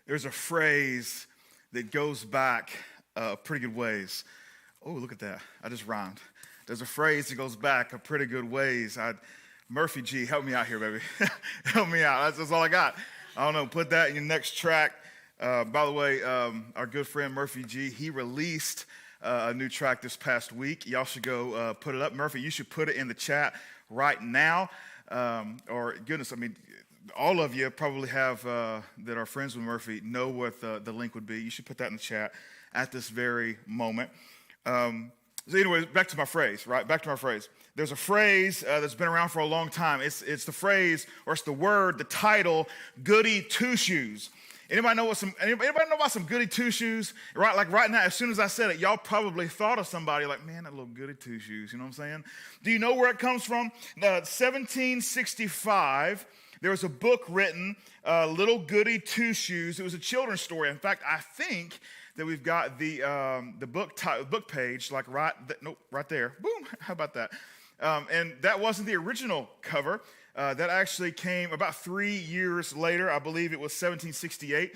There's a phrase that goes back a pretty good ways. Oh, look at that. I just rhymed. There's a phrase that goes back a pretty good ways. Murphy G, help me out here, baby. Help me out. That's all I got. I don't know. Put that in your next track. By the way, our good friend Murphy G, he released a new track this past week. Y'all should go put it up. Murphy, you should put it in the chat right now. Or goodness, I mean, all of you probably have that are friends with Murphy know what the link would be. You should put that in the chat at this very moment. So anyway, back to my phrase, right? Back to my phrase. There's a phrase that's been around for a long time. It's the phrase, or it's the word, the title, goody two-shoes. Anybody know about some goody two-shoes? Right, like right now, as soon as I said it, y'all probably thought of somebody like, man, that little goody two-shoes, you know what I'm saying? Do you know where it comes from? 1765, there was a book written, Little Goody Two-Shoes. It was a children's story. In fact, I think that we've got the book page, like right there. Boom, how about that? And that wasn't the original cover. That actually came about 3 years later. I believe it was 1768.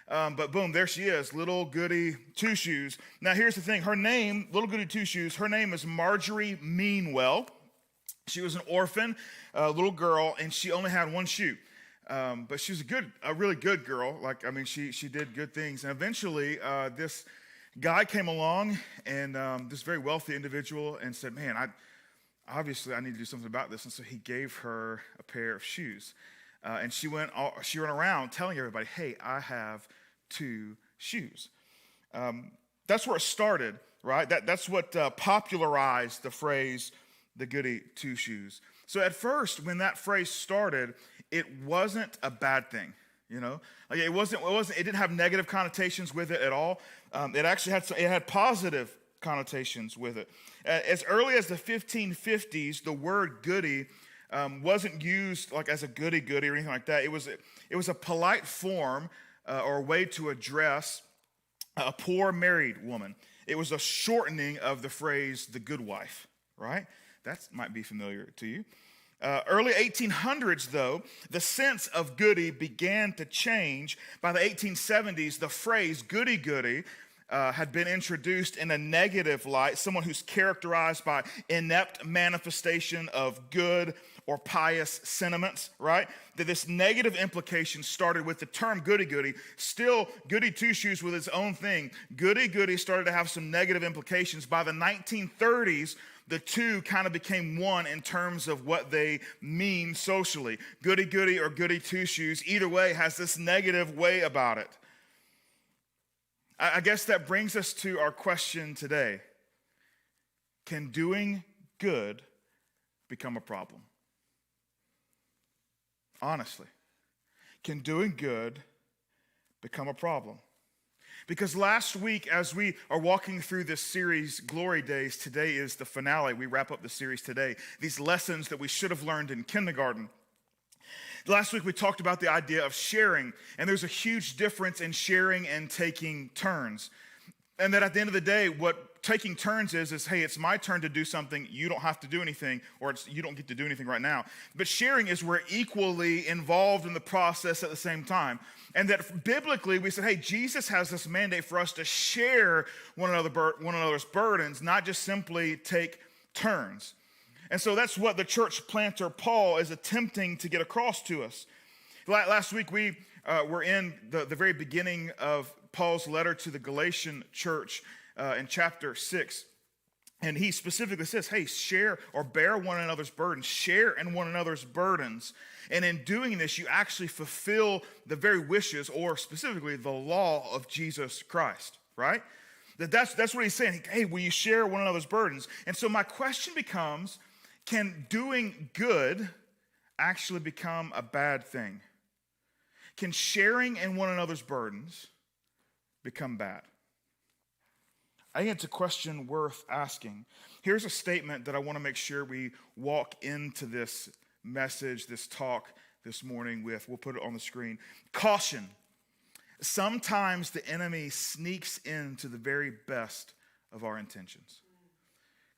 But boom, there she is, Little Goody Two-Shoes. Now here's the thing. Her name, Little Goody Two-Shoes, her name is Marjorie Meanwell. She was an orphan, little girl, and she only had one shoe. But she was a really good girl. She did good things. And eventually, this guy came along, and this very wealthy individual, and said, man, obviously I need to do something about this. And so he gave her a pair of shoes. And she went around telling everybody, hey, I have two shoes. That's where it started, right? That's what popularized the phrase, the goody two shoes. So at first, when that phrase started, it wasn't a bad thing, you know. Like it didn't have negative connotations with it at all. It actually had positive connotations with it. As early as the 1550s, the word goody wasn't used like as a goody or anything like that. It was a polite form or a way to address a poor married woman. It was a shortening of the phrase the good wife, right? That might be familiar to you. Early 1800s, though, the sense of goody began to change. By the 1870s, the phrase goody had been introduced in a negative light, someone who's characterized by inept manifestation of good or pious sentiments, right? That this negative implication started with the term goody. Still, goody two-shoes was its own thing. Goody started to have some negative implications. By the 1930s, the two kind of became one in terms of what they mean socially. Goody or goody two-shoes, either way, has this negative way about it. I guess that brings us to our question today. Can doing good become a problem? Honestly, can doing good become a problem? Because last week, as we are walking through this series, Glory Days, today is the finale. We wrap up the series today. These lessons that we should have learned in kindergarten. Last week, we talked about the idea of sharing, and there's a huge difference in sharing and taking turns. And that at the end of the day, what taking turns is, hey, it's my turn to do something, you don't have to do anything, or you don't get to do anything right now. But sharing is we're equally involved in the process at the same time. And that biblically, we said, hey, Jesus has this mandate for us to share one another's burdens, not just simply take turns. And so that's what the church planter Paul is attempting to get across to us. Last week, we were in the very beginning of Paul's letter to the Galatian church in chapter 6. And he specifically says, hey, share or bear one another's burdens. Share in one another's burdens. And in doing this, you actually fulfill the very wishes, or specifically the law of Jesus Christ, right? That's what he's saying. Hey, will you share one another's burdens? And so my question becomes, can doing good actually become a bad thing? Can sharing in one another's burdens become bad? I think it's a question worth asking. Here's a statement that I want to make sure we walk into this message, this talk this morning with. We'll put it on the screen. Caution. Sometimes the enemy sneaks into the very best of our intentions.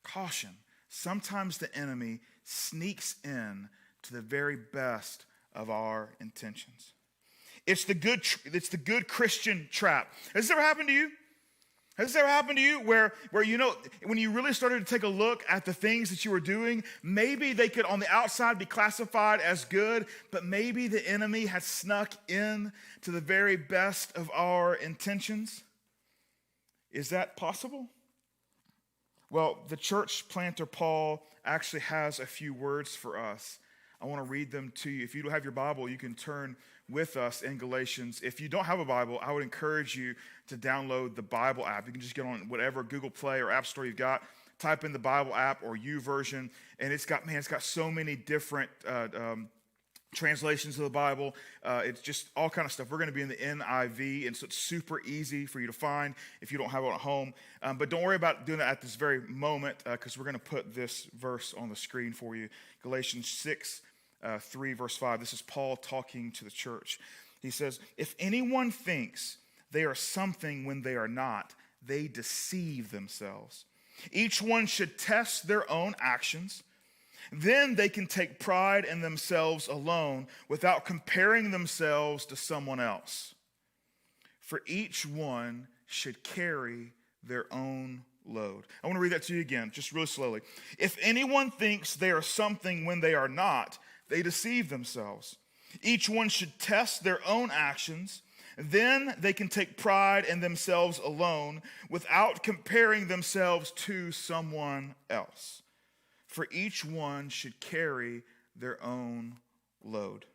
Caution. Sometimes the enemy sneaks in to the very best of our intentions. It's the good Christian trap. Has this ever happened to you? Has this ever happened to you where when you really started to take a look at the things that you were doing, maybe they could on the outside be classified as good, but maybe the enemy had snuck in to the very best of our intentions? Is that possible? Well, the church planter Paul actually has a few words for us. I want to read them to you. If you don't have your Bible, you can turn with us in Galatians. If you don't have a Bible, I would encourage you to download the Bible app. You can just get on whatever Google Play or App Store you've got, type in the Bible app or YouVersion, and it's got so many different translations of the Bible. It's just all kind of stuff. We're going to be in the NIV, and so it's super easy for you to find if you don't have it at home. But don't worry about doing that at this very moment, because we're going to put this verse on the screen for you. Galatians 6:3, verse 5. This is Paul talking to the church. He says, if anyone thinks they are something when they are not, they deceive themselves. Each one should test their own actions. Then they can take pride in themselves alone without comparing themselves to someone else. For each one should carry their own load. I want to read that to you again, just really slowly. If anyone thinks they are something when they are not, they deceive themselves. Each one should test their own actions. Then they can take pride in themselves alone without comparing themselves to someone else. For each one should carry their own load.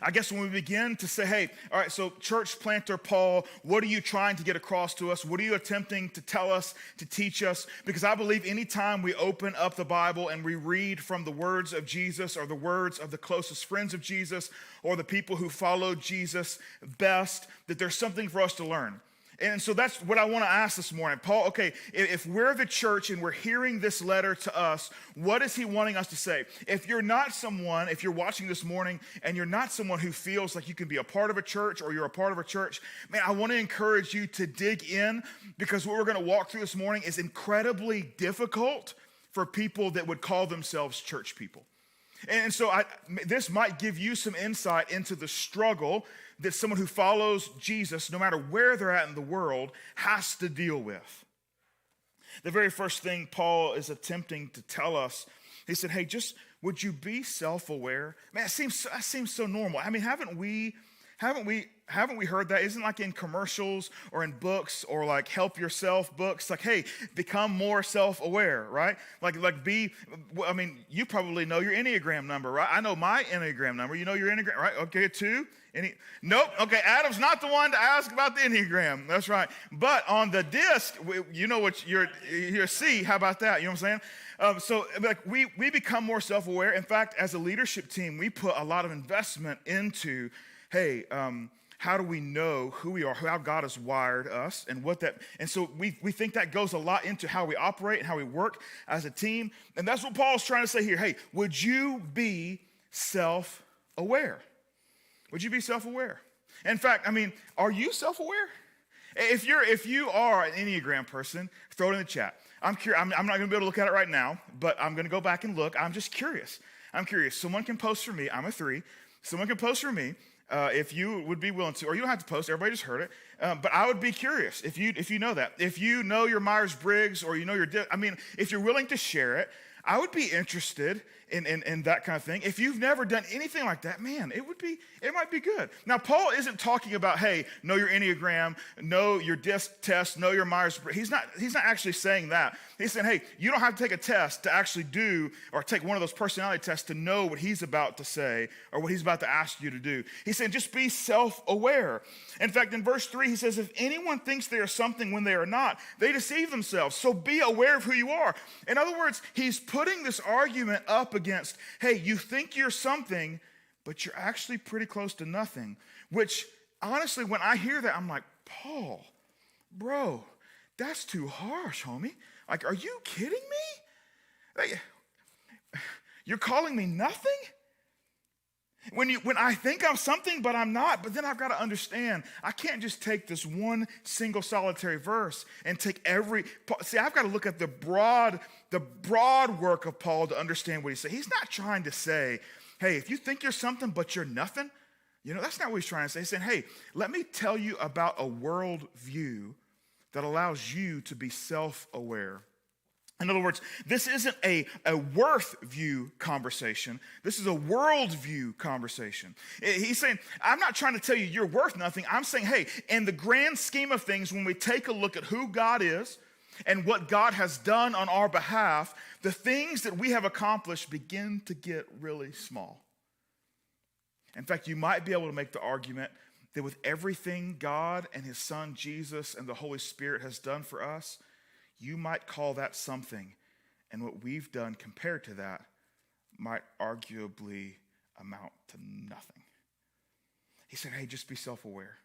I guess when we begin to say, hey, all right, so church planter Paul, what are you trying to get across to us? What are you attempting to tell us, to teach us? Because I believe anytime we open up the Bible and we read from the words of Jesus or the words of the closest friends of Jesus or the people who followed Jesus best, that there's something for us to learn. And so that's what I want to ask this morning. Paul, okay, if we're the church and we're hearing this letter to us, what is he wanting us to say? If you're watching this morning and you're not someone who feels like you can be a part of a church or you're a part of a church, man, I want to encourage you to dig in, because what we're going to walk through this morning is incredibly difficult for people that would call themselves church people. And so this might give you some insight into the struggle that someone who follows Jesus, no matter where they're at in the world, has to deal with. The very first thing Paul is attempting to tell us, he said, hey, just would you be self-aware? Man, that seems so normal. I mean, haven't we heard that? Isn't like in commercials or in books or like help yourself books, like, hey, become more self-aware, right? You probably know your Enneagram number, right? I know my Enneagram number. You know your Enneagram, right? Okay, 2. Nope. Okay, Adam's not the one to ask about the Enneagram. That's right. But on the disc, you know what you're C. How about that? You know what I'm saying? We become more self-aware. In fact, as a leadership team, we put a lot of investment into, hey, how do we know who we are, how God has wired us, and what that, and so we think that goes a lot into how we operate and how we work as a team. And that's what Paul's trying to say here. Hey, would you be self-aware? Would you be self-aware? In fact, are you self-aware? If you are an Enneagram person, throw it in the chat. I'm curious. I'm not going to be able to look at it right now, but I'm going to go back and look. I'm just curious. Someone can post for me. I'm a 3. Someone can post for me if you would be willing to, or you don't have to post. Everybody just heard it. But I would be curious if you know that. If you know your Myers-Briggs or you know if you're willing to share it, I would be interested in that kind of thing. If you've never done anything like that, man, it might be good. Now, Paul isn't talking about, hey, know your Enneagram, know your DISC test, know your Myers-Briggs. He's not actually saying that. He's saying, hey, you don't have to take a test to actually do, or take one of those personality tests to know what he's about to say or what he's about to ask you to do. He's saying, just be self-aware. In fact, in verse 3, he says, if anyone thinks they are something when they are not, they deceive themselves. So be aware of who you are. In other words, he's putting this argument up against, hey, you think you're something, but you're actually pretty close to nothing. Which, honestly, when I hear that, I'm like, Paul, bro, that's too harsh, homie. Like, are you kidding me? You're calling me nothing? When I think I'm something, but I'm not, but then I've got to understand, I can't just take this one single solitary verse and take I've got to look at the broad work of Paul to understand what he's saying. He's not trying to say, hey, if you think you're something, but you're nothing, You know, that's not what he's trying to say. He's saying, hey, let me tell you about a world view that allows you to be self-aware. In other words, this isn't a worth view conversation. This is a world view conversation. He's saying, I'm not trying to tell you you're worth nothing. I'm saying, hey, in the grand scheme of things, when we take a look at who God is and what God has done on our behalf, the things that we have accomplished begin to get really small. In fact, you might be able to make the argument that with everything God and his son Jesus and the Holy Spirit has done for us, you might call that something, and what we've done compared to that might arguably amount to nothing. He said, hey, just be self-aware.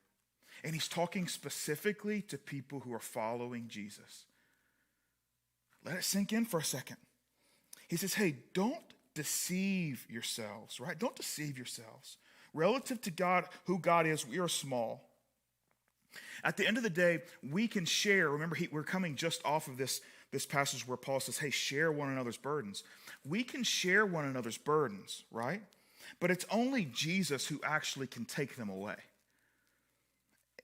And he's talking specifically to people who are following Jesus. Let it sink in for a second. He says, hey, don't deceive yourselves, right? Don't deceive yourselves. Relative to God, who God is, we are small. At the end of the day, we can share. Remember, we're coming just off of this passage where Paul says, hey, share one another's burdens. We can share one another's burdens, right? But it's only Jesus who actually can take them away.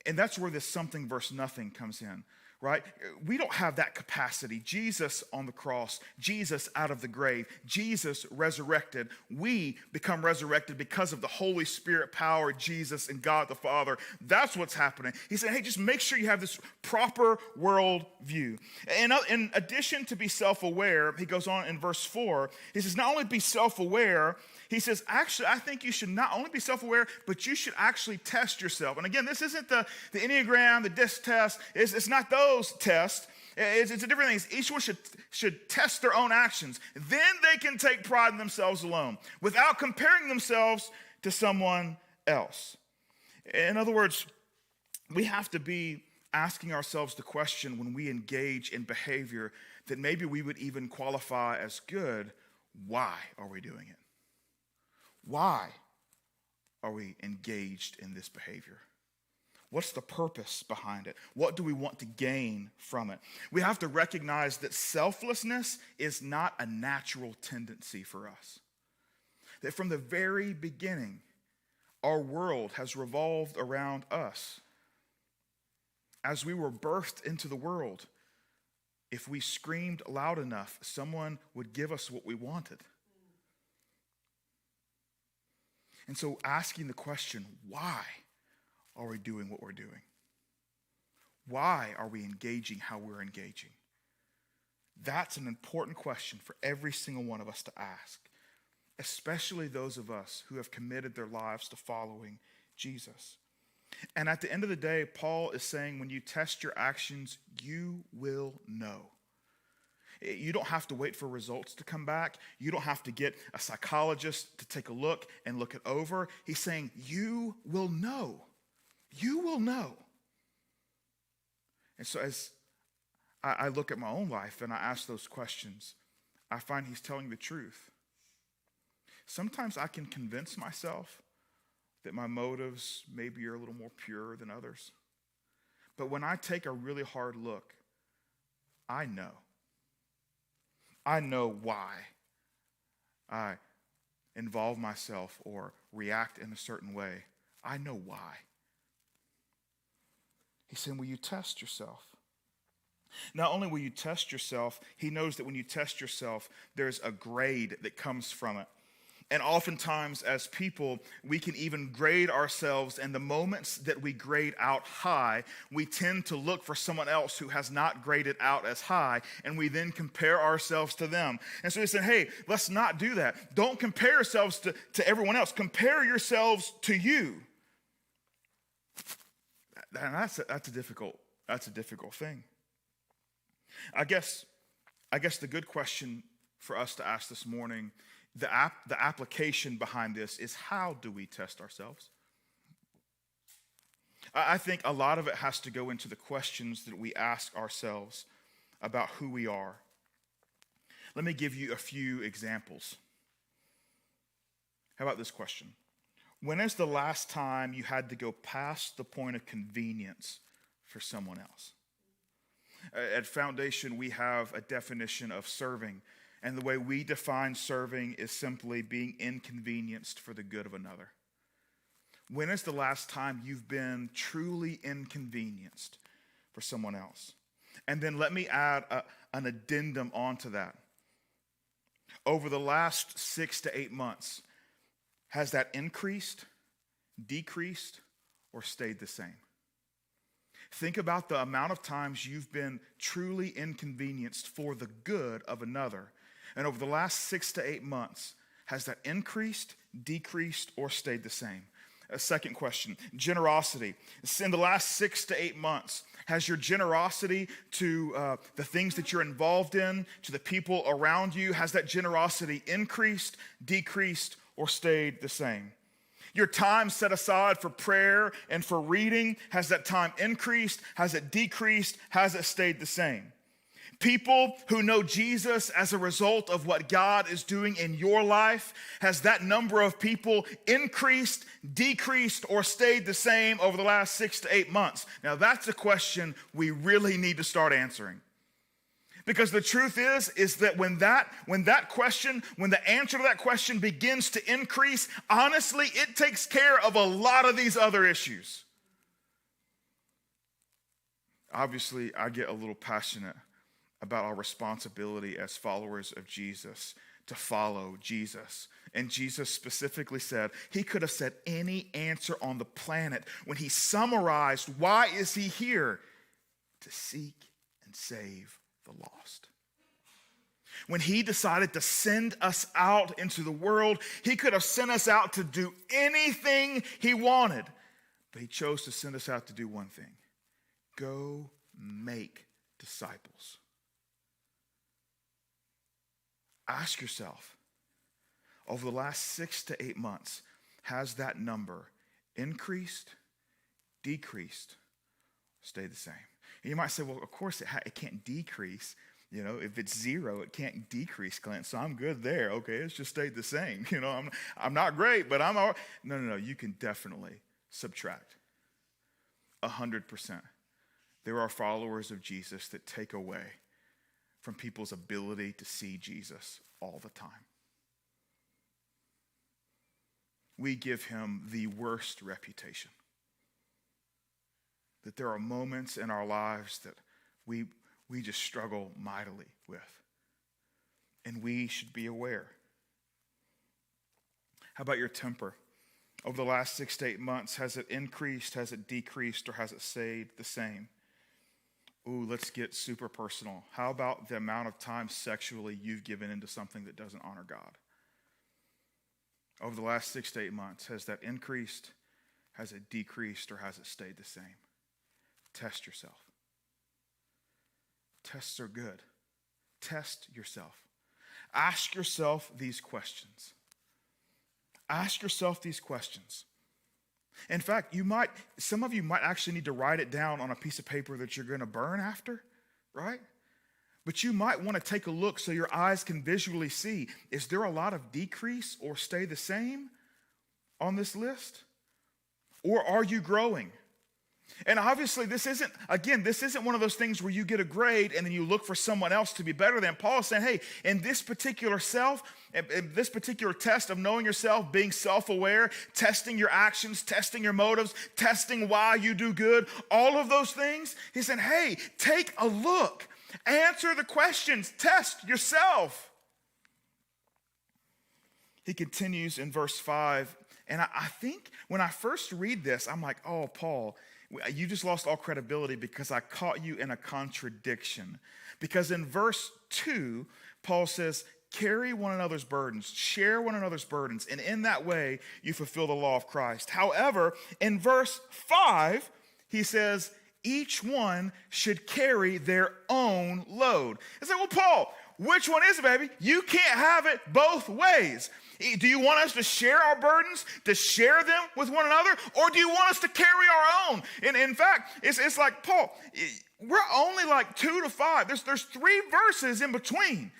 And that's where this something versus nothing comes in, right? We don't have that capacity. Jesus on the cross, Jesus out of the grave, Jesus resurrected. We become resurrected because of the Holy Spirit power, Jesus and God the Father. That's what's happening. He said, hey, just make sure you have this proper world view. And in addition to be self-aware, he goes on in verse 4, he says, not only be self-aware, he says, actually, I think you should not only be self-aware, but you should actually test yourself. And again, this isn't the Enneagram, the DISC test. It's not those tests. It's a different thing. Each one should test their own actions. Then they can take pride in themselves alone without comparing themselves to someone else. In other words, we have to be asking ourselves the question when we engage in behavior that maybe we would even qualify as good. Why are we doing it? Why are we engaged in this behavior? What's the purpose behind it? What do we want to gain from it? We have to recognize that selflessness is not a natural tendency for us. That from the very beginning, our world has revolved around us. As we were birthed into the world, if we screamed loud enough, someone would give us what we wanted. And so asking the question, why are we doing what we're doing? Why are we engaging how we're engaging? That's an important question for every single one of us to ask, especially those of us who have committed their lives to following Jesus. And at the end of the day, Paul is saying when you test your actions, you will know. You don't have to wait for results to come back. You don't have to get a psychologist to take a look and look it over. He's saying you will know. You will know. And so as I look at my own life and I ask those questions, I find he's telling the truth. Sometimes I can convince myself that my motives maybe are a little more pure than others. But when I take a really hard look, I know. I know why I involve myself or react in a certain way. I know why. He's saying, will you test yourself? Not only will you test yourself, he knows that when you test yourself, there's a grade that comes from it. And oftentimes as people, we can even grade ourselves, and the moments that we grade out high, we tend to look for someone else who has not graded out as high, and we then compare ourselves to them. And so he said, hey, let's not do that. Don't compare yourselves to everyone else. Compare yourselves to you. And that's a difficult thing. I guess the good question for us to ask this morning, the application behind this is, how do we test ourselves? I think a lot of it has to go into the questions that we ask ourselves about who we are. Let me give you a few examples. How about this question? When is the last time you had to go past the point of convenience for someone else? At Foundation, we have a definition of serving. And the way we define serving is simply being inconvenienced for the good of another. When is the last time you've been truly inconvenienced for someone else? And then let me add an addendum onto that. Over the last 6 to 8 months, has that increased, decreased, or stayed the same? Think about the amount of times you've been truly inconvenienced for the good of another. And over the last 6 to 8 months, has that increased, decreased, or stayed the same? A second question, generosity. In the last 6 to 8 months, has your generosity to the things that you're involved in, to the people around you, has that generosity increased, decreased, or stayed the same? Your time set aside for prayer and for reading, has that time increased? Has it decreased? Has it stayed the same? People who know Jesus as a result of what God is doing in your life, has that number of people increased, decreased, or stayed the same over the last 6 to 8 months? Now that's a question we really need to start answering. Because the truth is that when the answer to that question begins to increase, honestly, it takes care of a lot of these other issues. Obviously, I get a little passionate about our responsibility as followers of Jesus to follow Jesus. And Jesus specifically said, he could have said any answer on the planet when he summarized why is he here? To seek and save the lost. When he decided to send us out into the world, he could have sent us out to do anything he wanted, but he chose to send us out to do one thing: go make disciples. Ask yourself, over the last 6 to 8 months, has that number increased, decreased, stayed the same? And you might say, well, of course it can't decrease. You know, if it's 0, it can't decrease, Clint. So I'm good there. Okay, it's just stayed the same. You know, I'm not great, but I'm all right. No. You can definitely subtract 100%. There are followers of Jesus that take away from people's ability to see Jesus all the time. We give him the worst reputation. That there are moments in our lives that we just struggle mightily with. And we should be aware. How about your temper? Over the last 6 to 8 months, has it increased, has it decreased, or has it stayed the same? Ooh, let's get super personal. How about the amount of time sexually you've given into something that doesn't honor God? Over the last 6 to 8 months, has that increased, has it decreased, or has it stayed the same? Test yourself. Tests are good. Test yourself. Ask yourself these questions. Ask yourself these questions. In fact, some of you might actually need to write it down on a piece of paper that you're going to burn after, right? But you might want to take a look so your eyes can visually see, is there a lot of decrease or stay the same on this list? Or are you growing? And obviously, this isn't one of those things where you get a grade and then you look for someone else to be better than. Paul is saying, hey, in this particular test of knowing yourself, being self-aware, testing your actions, testing your motives, testing why you do good, all of those things, he's saying, hey, take a look. Answer the questions. Test yourself. He continues in verse 5, and I think when I first read this, I'm like, oh, Paul, you just lost all credibility because I caught you in a contradiction. Because in verse 2, Paul says, carry one another's burdens, share one another's burdens, and in that way you fulfill the law of Christ. However, in verse 5, he says, each one should carry their own load. I say, well, Paul, which one is it, baby? You can't have it both ways. Do you want us to share our burdens, to share them with one another, or do you want us to carry our own? And in fact, it's like, Paul, we're only like 2 to 5. There's 3 verses in between.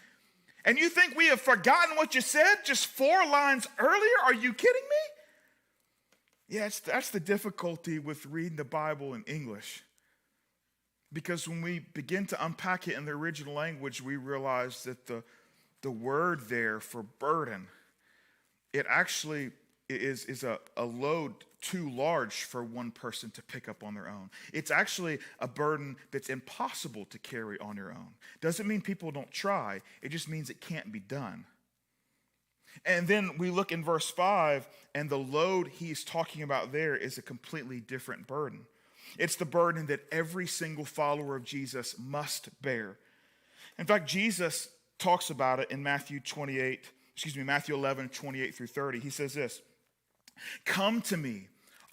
And you think we have forgotten what you said just 4 lines earlier? Are you kidding me? Yeah, that's the difficulty with reading the Bible in English. Because when we begin to unpack it in the original language, we realize that the word there for burden, it actually is a load too large for one person to pick up on their own. It's actually a burden that's impossible to carry on your own. Doesn't mean people don't try. It just means it can't be done. And then we look in verse 5, and the load he's talking about there is a completely different burden. It's the burden that every single follower of Jesus must bear. In fact, Jesus talks about it in Matthew 11, 28 through 30. He says this, "Come to me,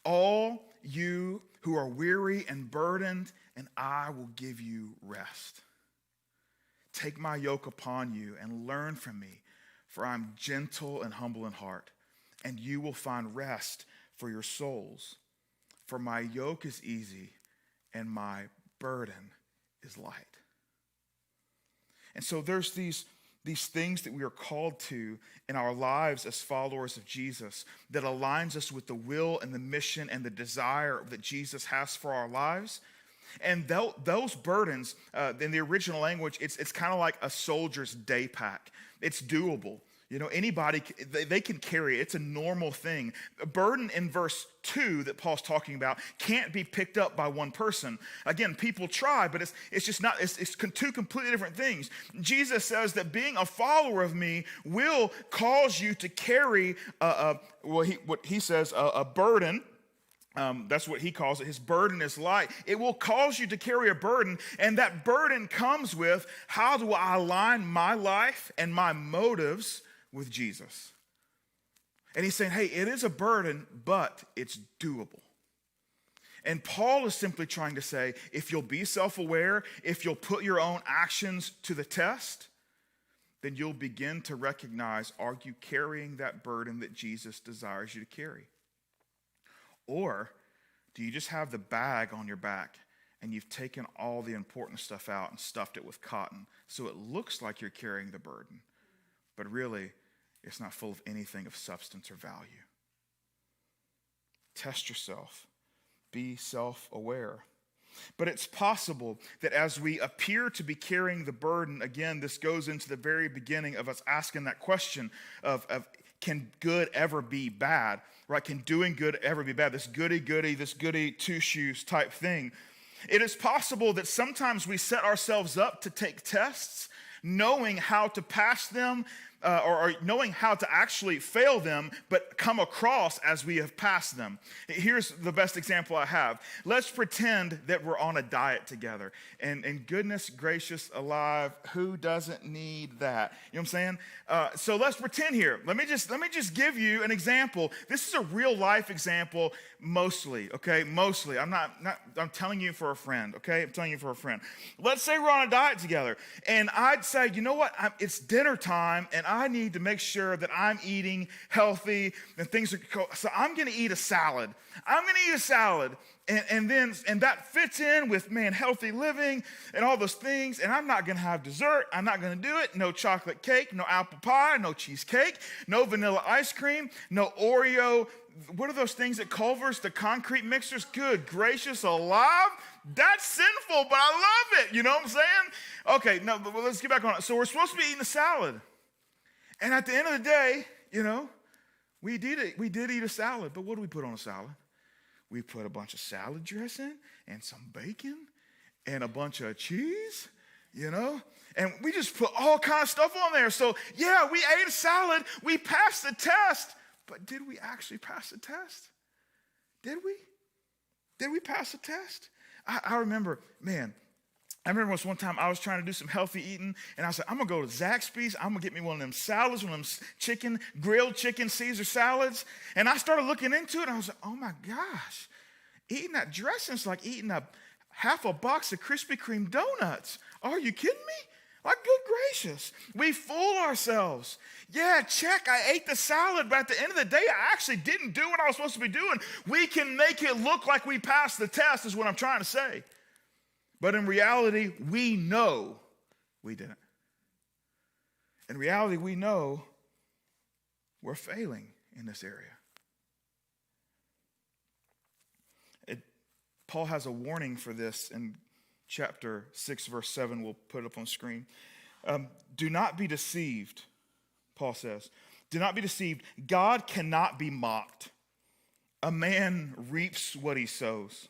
all you who are weary and burdened, and I will give you rest. Take my yoke upon you and learn from me, for I'm gentle and humble in heart, and you will find rest for your souls. For my yoke is easy and my burden is light." And so there's these things that we are called to in our lives as followers of Jesus that aligns us with the will and the mission and the desire that Jesus has for our lives. And those burdens, in the original language, it's kind of like a soldier's day pack. It's doable. You know, anybody, they can carry it. It's a normal thing. A burden in verse 2 that Paul's talking about can't be picked up by one person. Again, people try, but it's just not, it's two completely different things. Jesus says that being a follower of me will cause you to carry, what he says, a burden. That's what he calls it. His burden is light. It will cause you to carry a burden, and that burden comes with, how do I align my life and my motives with Jesus? And he's saying, hey, it is a burden, but it's doable. And Paul is simply trying to say, if you'll be self-aware, if you'll put your own actions to the test, then you'll begin to recognize, are you carrying that burden that Jesus desires you to carry? Or do you just have the bag on your back and you've taken all the important stuff out and stuffed it with cotton so it looks like you're carrying the burden, but really it's not full of anything of substance or value? Test yourself. Be self-aware. But it's possible that as we appear to be carrying the burden, again, this goes into the very beginning of us asking that question of can good ever be bad, right? Can doing good ever be bad? This goody, this goody two-shoes type thing. It is possible that sometimes we set ourselves up to take tests, knowing how to pass them, or knowing how to actually fail them, but come across as we have passed them. Here's the best example I have. Let's pretend that we're on a diet together. And goodness gracious alive, who doesn't need that? You know what I'm saying? So let's pretend here. Let me just give you an example. This is a real life example, mostly, okay? Mostly. I'm telling you for a friend, okay? I'm telling you for a friend. Let's say we're on a diet together, and I'd say, you know what? It's dinner time, and I need to make sure that I'm eating healthy and things are cool. So I'm going to eat a salad. And that fits in with, healthy living and all those things. And I'm not going to have dessert. I'm not going to do it. No chocolate cake, no apple pie, no cheesecake, no vanilla ice cream, no Oreo. What are those things at Culver's, the concrete mixers? Good gracious alive. That's sinful, but I love it. You know what I'm saying? Okay, no, but let's get back on it. So we're supposed to be eating a salad. And at the end of the day, we did eat a salad, but what do we put on a salad? We put a bunch of salad dressing and some bacon and a bunch of cheese, and we just put all kinds of stuff on there. So yeah, we ate a salad, we passed the test, but did we actually pass the test? Did we? Did we pass the test? I remember, this one time I was trying to do some healthy eating, and I said, I'm going to go to Zaxby's. I'm going to get me one of them salads, one of them grilled chicken Caesar salads. And I started looking into it, and I was like, oh my gosh, eating that dressing is like eating half a box of Krispy Kreme donuts. Are you kidding me? Like, good gracious. We fool ourselves. Yeah, check, I ate the salad, but at the end of the day, I actually didn't do what I was supposed to be doing. We can make it look like we passed the test is what I'm trying to say. But in reality, we know we didn't. In reality, we know we're failing in this area. Paul has a warning for this in chapter 6, verse 7. We'll put it up on screen. Do not be deceived, Paul says. Do not be deceived. God cannot be mocked. A man reaps what he sows.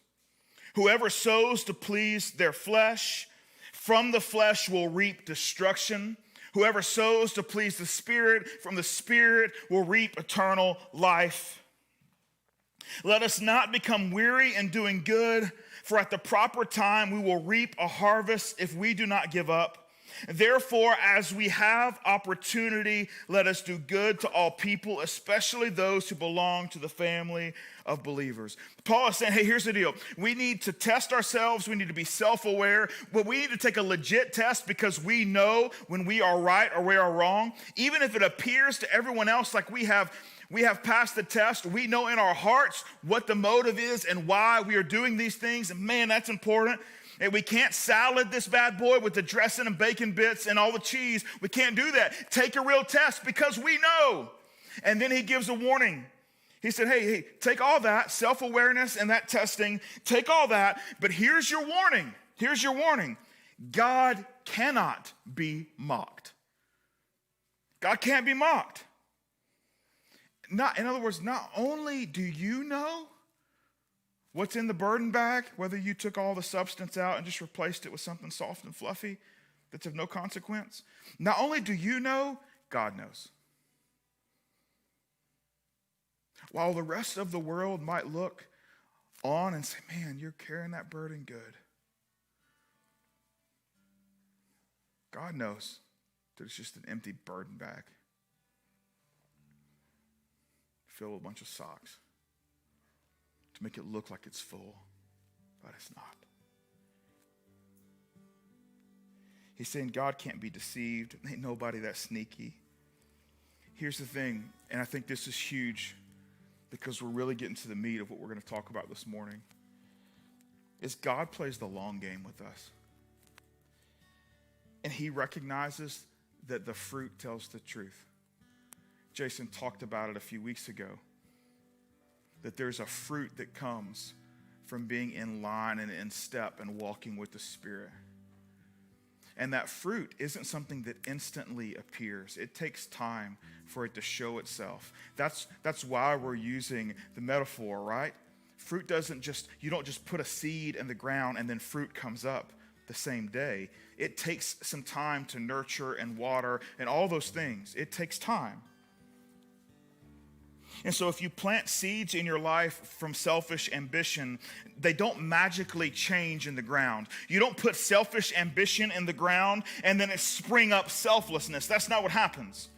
Whoever sows to please their flesh, from the flesh will reap destruction. Whoever sows to please the Spirit, from the Spirit will reap eternal life. Let us not become weary in doing good, for at the proper time we will reap a harvest if we do not give up. Therefore, as we have opportunity, let us do good to all people, especially those who belong to the family of believers. Paul is saying, hey, here's the deal. We need to test ourselves. We need to be self-aware, but we need to take a legit test because we know when we are right or we are wrong. Even if it appears to everyone else like we have passed the test, we know in our hearts what the motive is and why we are doing these things. And man, that's important. And we can't salad this bad boy with the dressing and bacon bits and all the cheese. We can't do that. Take a real test because we know. And then he gives a warning. He said, hey, take all that self-awareness and that testing, take all that, but here's your warning. Here's your warning. God cannot be mocked. God can't be mocked. In other words, not only do you know what's in the burden bag, whether you took all the substance out and just replaced it with something soft and fluffy that's of no consequence. Not only do you know, God knows. While the rest of the world might look on and say, man, you're carrying that burden good. God knows that it's just an empty burden bag filled with a bunch of socks to make it look like it's full, but it's not. He's saying God can't be deceived. Ain't nobody that sneaky. Here's the thing, and I think this is huge because we're really getting to the meat of what we're going to talk about this morning, is God plays the long game with us. And he recognizes that the fruit tells the truth. Jason talked about it a few weeks ago, that there's a fruit that comes from being in line and in step and walking with the Spirit. And that fruit isn't something that instantly appears. It takes time for it to show itself. That's why we're using the metaphor, right? Fruit you don't just put a seed in the ground and then fruit comes up the same day. It takes some time to nurture and water and all those things. It takes time. And so if you plant seeds in your life from selfish ambition, they don't magically change in the ground. You don't put selfish ambition in the ground and then it spring up selflessness. That's not what happens.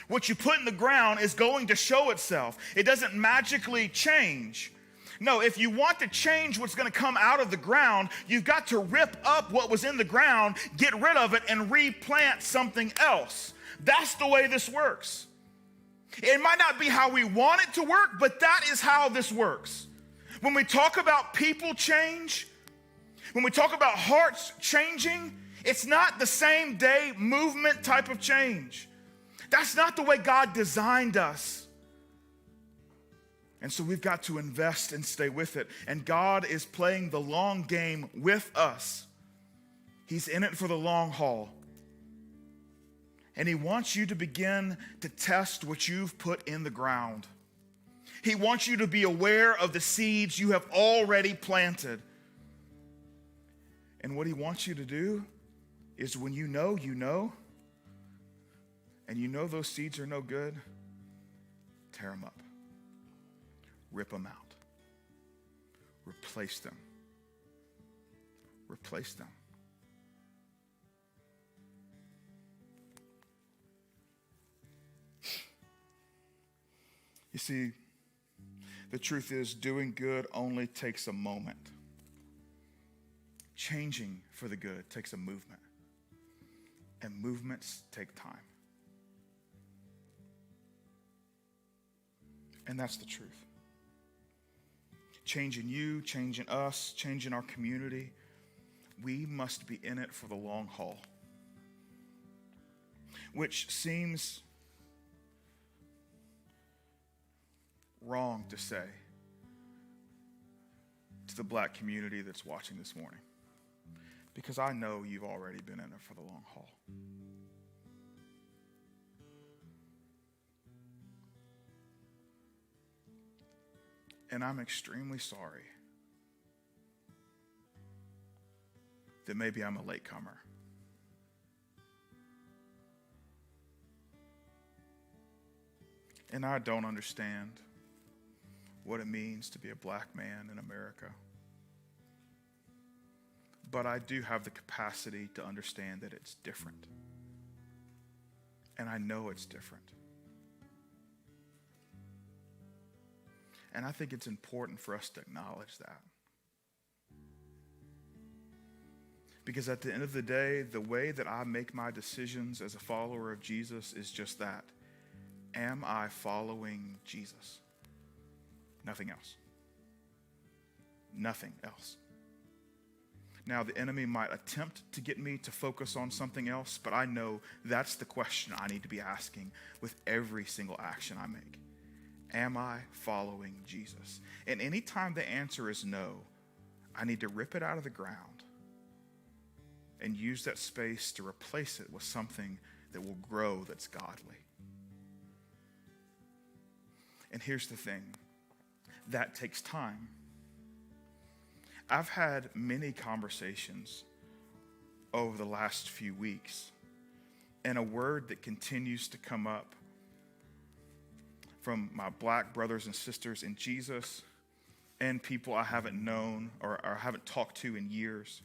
What you put in the ground is going to show itself. It doesn't magically change. No, if you want to change what's going to come out of the ground, you've got to rip up what was in the ground, get rid of it, and replant something else. That's the way this works. It might not be how we want it to work, but that is how this works. When we talk about people change, when we talk about hearts changing, it's not the same day movement type of change. That's not the way God designed us. And so we've got to invest and stay with it. And God is playing the long game with us. He's in it for the long haul. And he wants you to begin to test what you've put in the ground. He wants you to be aware of the seeds you have already planted. And what he wants you to do is when you know, and you know those seeds are no good, tear them up. Rip them out. Replace them. Replace them. You see, the truth is doing good only takes a moment. Changing for the good takes a movement. And movements take time. And that's the truth. Changing you, changing us, changing our community. We must be in it for the long haul. Which seems wrong to say to the black community that's watching this morning, because I know you've already been in it for the long haul. And I'm extremely sorry that maybe I'm a latecomer. And I don't understand what it means to be a black man in America. But I do have the capacity to understand that it's different. And I know it's different. And I think it's important for us to acknowledge that. Because at the end of the day, the way that I make my decisions as a follower of Jesus is just that. Am I following Jesus? Nothing else. Nothing else. Now, the enemy might attempt to get me to focus on something else, but I know that's the question I need to be asking with every single action I make. Am I following Jesus? And anytime the answer is no, I need to rip it out of the ground and use that space to replace it with something that will grow, that's godly. And here's the thing, that takes time. I've had many conversations over the last few weeks, and a word that continues to come up from my black brothers and sisters in Jesus and people I haven't known or haven't talked to in years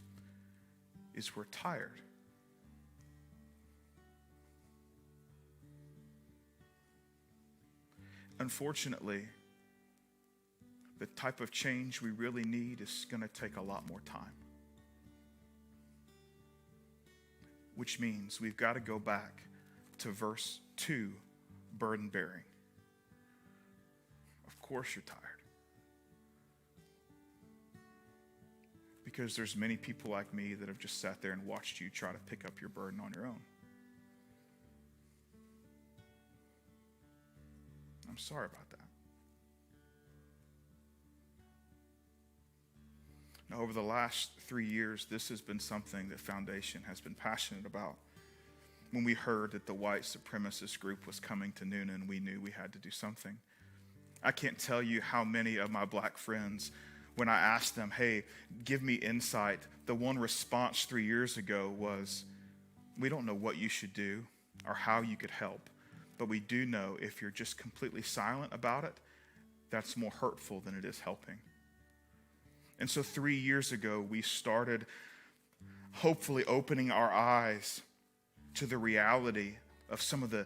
is we're tired. Unfortunately, the type of change we really need is going to take a lot more time. Which means we've got to go back to verse 2, burden bearing. Of course you're tired. Because there's many people like me that have just sat there and watched you try to pick up your burden on your own. I'm sorry about that. Now, over the last 3 years, this has been something that Foundation has been passionate about. When we heard that the white supremacist group was coming to Newnan, we knew we had to do something. I can't tell you how many of my black friends, when I asked them, hey, give me insight, the one response 3 years ago was, we don't know what you should do or how you could help. But we do know if you're just completely silent about it, that's more hurtful than it is helping. And so 3 years ago, we started hopefully opening our eyes to the reality of some of the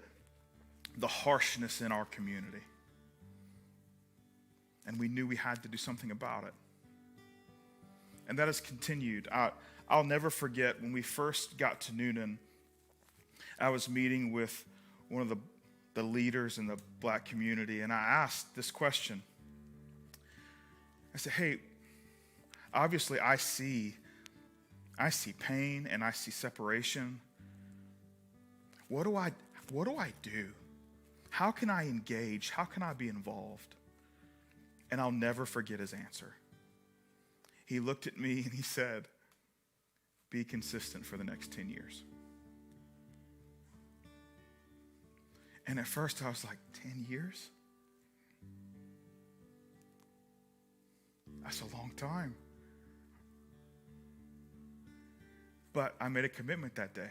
harshness in our community. And we knew we had to do something about it. And that has continued. I'll never forget when we first got to Newnan, I was meeting with one of the leaders in the black community, and I asked this question. I said, hey, obviously I see pain and I see separation. What do I do? How can I engage? How can I be involved? And I'll never forget his answer. He looked at me and he said, be consistent for the next 10 years. And at first I was like, 10 years? That's a long time. But I made a commitment that day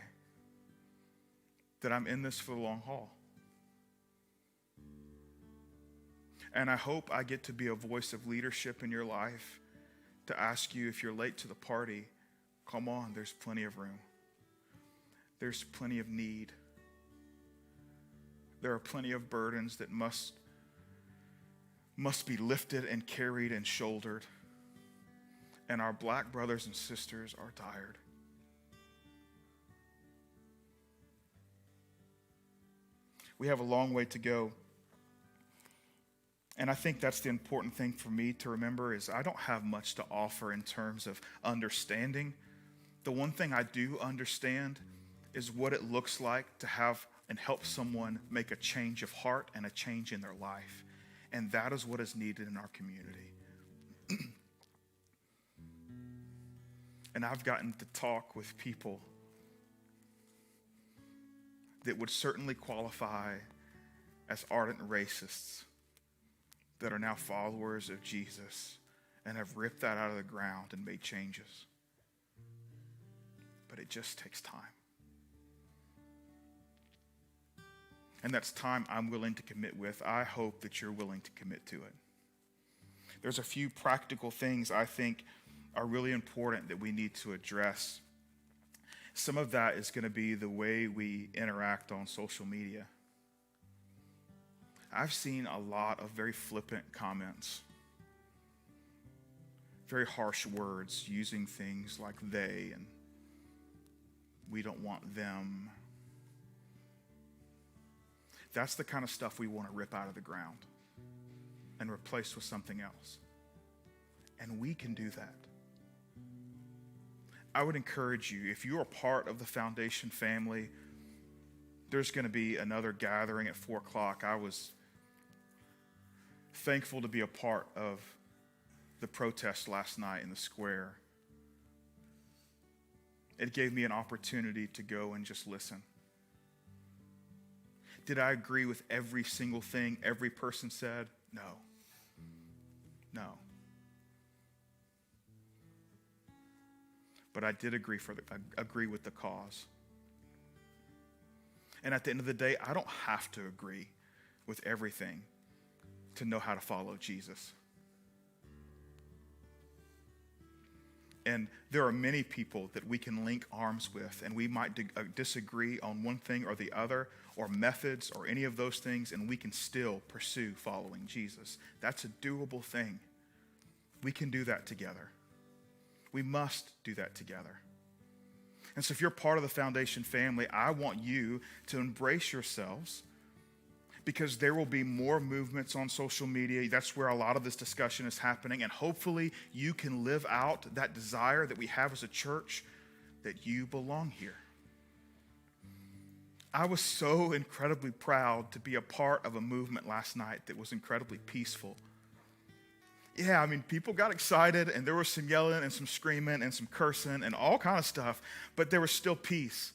that I'm in this for the long haul. And I hope I get to be a voice of leadership in your life to ask you if you're late to the party, come on, there's plenty of room. There's plenty of need. There are plenty of burdens that must be lifted and carried and shouldered. And our black brothers and sisters are tired. We have a long way to go. And I think that's the important thing for me to remember is I don't have much to offer in terms of understanding. The one thing I do understand is what it looks like to have and help someone make a change of heart and a change in their life. And that is what is needed in our community. And I've gotten to talk with people that would certainly qualify as ardent racists that are now followers of Jesus and have ripped that out of the ground and made changes. But it just takes time. And that's time I'm willing to commit with. I hope that you're willing to commit to it. There's a few practical things I think are really important that we need to address. Some of that is going to be the way we interact on social media. I've seen a lot of very flippant comments, very harsh words, using things like they and we don't want them. That's the kind of stuff we want to rip out of the ground and replace with something else. And we can do that. I would encourage you, if you are part of the Foundation family, there's going to be another gathering at 4 o'clock. I was thankful to be a part of the protest last night in the square. It gave me an opportunity to go and just listen. Did I agree with every single thing every person said? No. But I did agree with the cause. And at the end of the day, I don't have to agree with everything to know how to follow Jesus. And there are many people that we can link arms with, and we might disagree on one thing or the other, or methods, or any of those things, and we can still pursue following Jesus. That's a doable thing. We can do that together. We must do that together. And so if you're part of the Foundation family, I want you to embrace yourselves, because there will be more movements on social media. That's where a lot of this discussion is happening. And hopefully you can live out that desire that we have as a church, that you belong here. I was so incredibly proud to be a part of a movement last night that was incredibly peaceful. Yeah, I mean, people got excited, and there was some yelling and some screaming and some cursing and all kind of stuff, but there was still peace.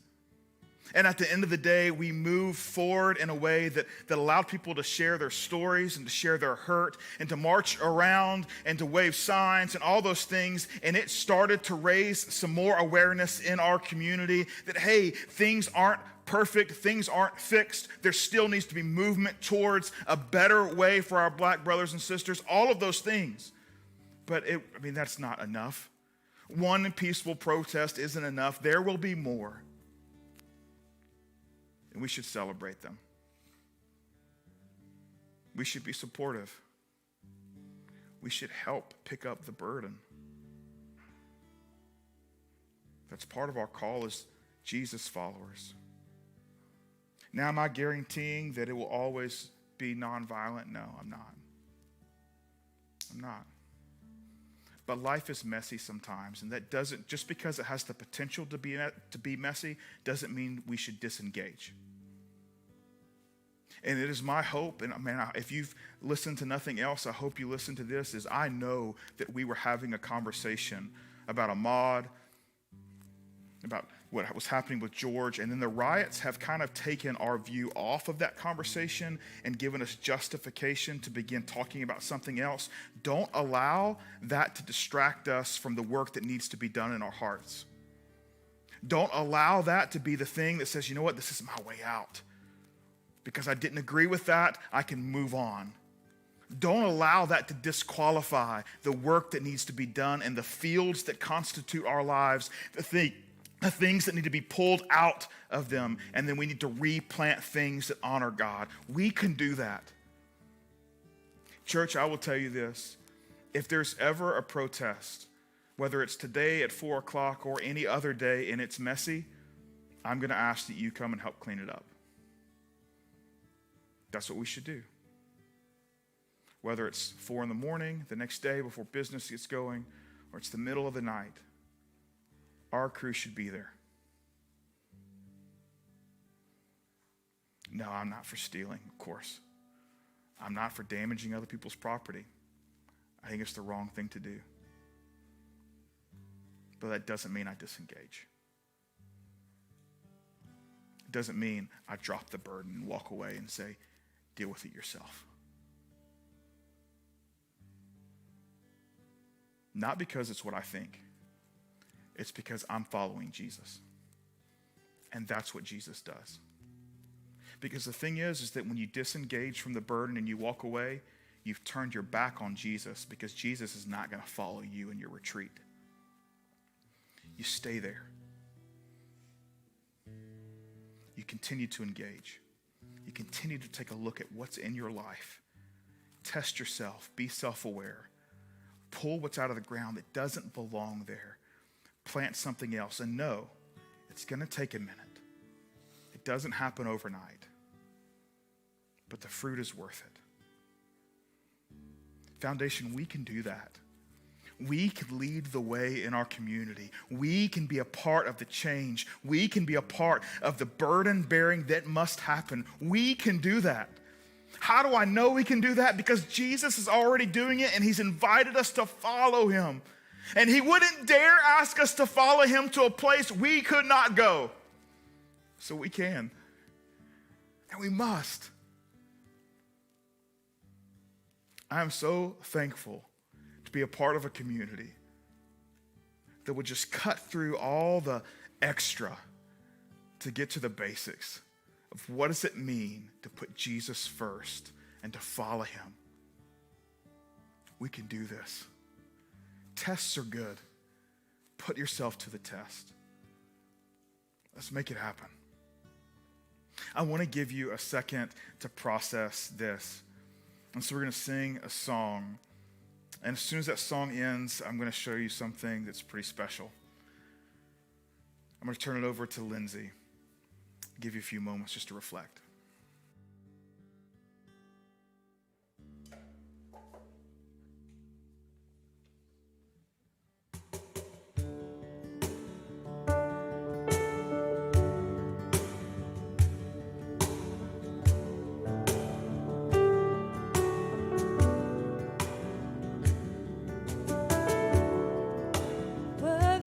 And at the end of the day, we moved forward in a way that allowed people to share their stories and to share their hurt and to march around and to wave signs and all those things. And it started to raise some more awareness in our community that, hey, things aren't perfect, things aren't fixed. There still needs to be movement towards a better way for our black brothers and sisters, all of those things. But that's not enough. One peaceful protest isn't enough. There will be more. And we should celebrate them. We should be supportive. We should help pick up the burden. That's part of our call as Jesus followers. Now, am I guaranteeing that it will always be nonviolent? No, I'm not. But life is messy sometimes, and that doesn't, just because it has the potential to be messy, doesn't mean we should disengage. And it is my hope, and if you've listened to nothing else, I hope you listen to this, is I know that we were having a conversation about Ahmaud, about what was happening with George, and then the riots have kind of taken our view off of that conversation and given us justification to begin talking about something else. Don't allow that to distract us from the work that needs to be done in our hearts. Don't allow that to be the thing that says, you know what, this is my way out. Because I didn't agree with that, I can move on. Don't allow that to disqualify the work that needs to be done and the fields that constitute our lives, the things that need to be pulled out of them, and then we need to replant things that honor God. We can do that. Church, I will tell you this. If there's ever a protest, whether it's today at 4 o'clock or any other day and it's messy, I'm going to ask that you come and help clean it up. That's what we should do. Whether it's 4 a.m, the next day before business gets going, or it's the middle of the night, our crew should be there. No, I'm not for stealing, of course. I'm not for damaging other people's property. I think it's the wrong thing to do. But that doesn't mean I disengage. It doesn't mean I drop the burden and walk away and say, deal with it yourself. Not because it's what I think. It's because I'm following Jesus. And that's what Jesus does. Because the thing is that when you disengage from the burden and you walk away, you've turned your back on Jesus, because Jesus is not going to follow you in your retreat. You stay there. You continue to engage. You continue to take a look at what's in your life. Test yourself. Be self-aware. Pull what's out of the ground that doesn't belong there. Plant something else, and know it's going to take a minute. It doesn't happen overnight, but the fruit is worth it. Foundation, we can do that. We can lead the way in our community. We can be a part of the change. We can be a part of the burden bearing that must happen. We can do that. How do I know we can do that? Because Jesus is already doing it, and he's invited us to follow him. And he wouldn't dare ask us to follow him to a place we could not go. So we can. And we must. I am so thankful to be a part of a community that would just cut through all the extra to get to the basics of what does it mean to put Jesus first and to follow him. We can do this. Tests are good. Put yourself to the test. Let's make it happen. I want to give you a second to process this. And so we're going to sing a song. And as soon as that song ends, I'm going to show you something that's pretty special. I'm going to turn it over to Lindsay. Give you a few moments just to reflect.